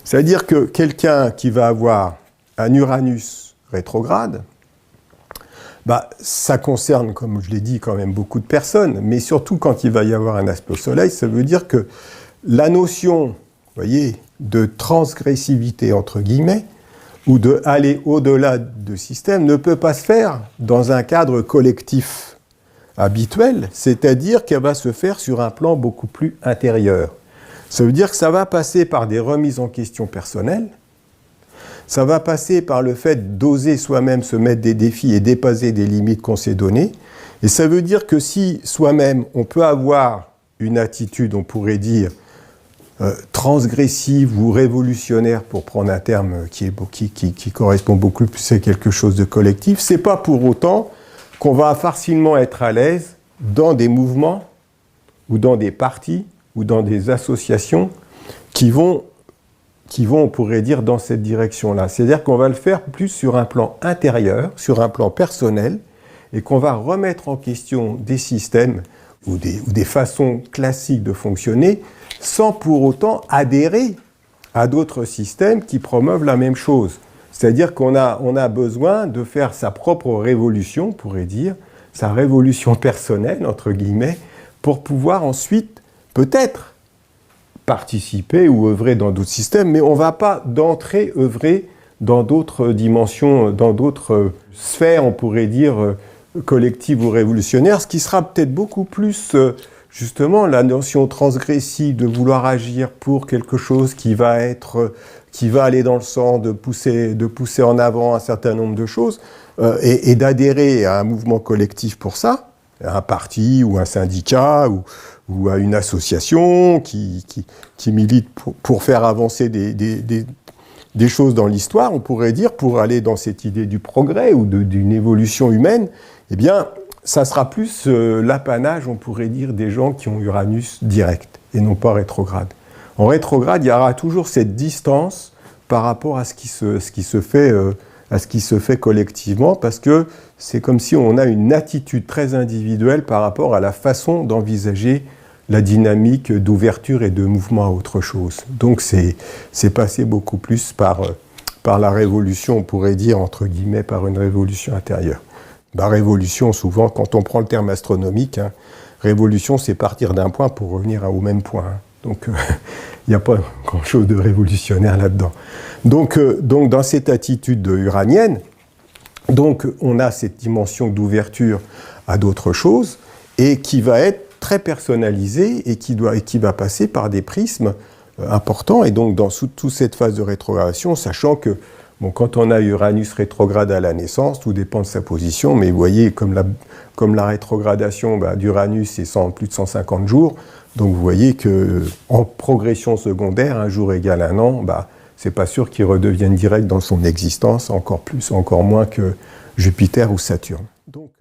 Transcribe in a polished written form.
C'est-à-dire que quelqu'un qui va avoir un Uranus rétrograde, ça concerne, comme je l'ai dit, quand même beaucoup de personnes, mais surtout quand il va y avoir un aspect au Soleil, ça veut dire que la notion, vous voyez, de transgressivité, entre guillemets, ou de aller au-delà du système, ne peut pas se faire dans un cadre collectif habituel, c'est-à-dire qu'elle va se faire sur un plan beaucoup plus intérieur. Ça veut dire que ça va passer par des remises en question personnelles, ça va passer par le fait d'oser soi-même se mettre des défis et dépasser des limites qu'on s'est données. Et ça veut dire que si soi-même, on peut avoir une attitude, on pourrait dire, transgressive ou révolutionnaire, pour prendre un terme qui correspond beaucoup plus à quelque chose de collectif, c'est pas pour autant qu'on va facilement être à l'aise dans des mouvements ou dans des partis ou dans des associations qui vont, on pourrait dire, dans cette direction-là. C'est-à-dire qu'on va le faire plus sur un plan intérieur, sur un plan personnel, et qu'on va remettre en question des systèmes ou des façons classiques de fonctionner, sans pour autant adhérer à d'autres systèmes qui promeuvent la même chose. C'est-à-dire qu'on a besoin de faire sa propre révolution, on pourrait dire, sa révolution personnelle, entre guillemets, pour pouvoir ensuite, peut-être, participer ou œuvrer dans d'autres systèmes, mais on ne va pas d'entrée œuvrer dans d'autres dimensions, dans d'autres sphères, on pourrait dire, collectives ou révolutionnaires, ce qui sera peut-être beaucoup plus, justement, la notion transgressive de vouloir agir pour quelque chose qui va aller dans le sens de pousser en avant un certain nombre de choses, et d'adhérer à un mouvement collectif pour ça, à un parti ou un syndicat ou à une association qui milite pour faire avancer des choses dans l'histoire, on pourrait dire, pour aller dans cette idée du progrès ou d'une évolution humaine, eh bien, ça sera plus l'apanage, on pourrait dire, des gens qui ont Uranus direct et non pas rétrograde. En rétrograde, il y aura toujours cette distance par rapport à ce qui se fait collectivement, parce que c'est comme si on a une attitude très individuelle par rapport à la façon d'envisager la dynamique d'ouverture et de mouvement à autre chose. Donc c'est passé beaucoup plus par la révolution, on pourrait dire, entre guillemets, par une révolution intérieure. Révolution, souvent, quand on prend le terme astronomique, révolution, c'est partir d'un point pour revenir au même point. Donc, il n'y a pas grand-chose de révolutionnaire là-dedans. Donc, dans cette attitude uranienne, donc, on a cette dimension d'ouverture à d'autres choses, et qui va être très personnalisée, et qui va passer par des prismes importants. Et donc, dans toute cette phase de rétrogradation, sachant que, quand on a Uranus rétrograde à la naissance, tout dépend de sa position, mais vous voyez, comme la rétrogradation d'Uranus, c'est plus de 150 jours, donc vous voyez qu'en progression secondaire, un jour égale un an, c'est pas sûr qu'il redevienne direct dans son existence, encore moins que Jupiter ou Saturne. Donc,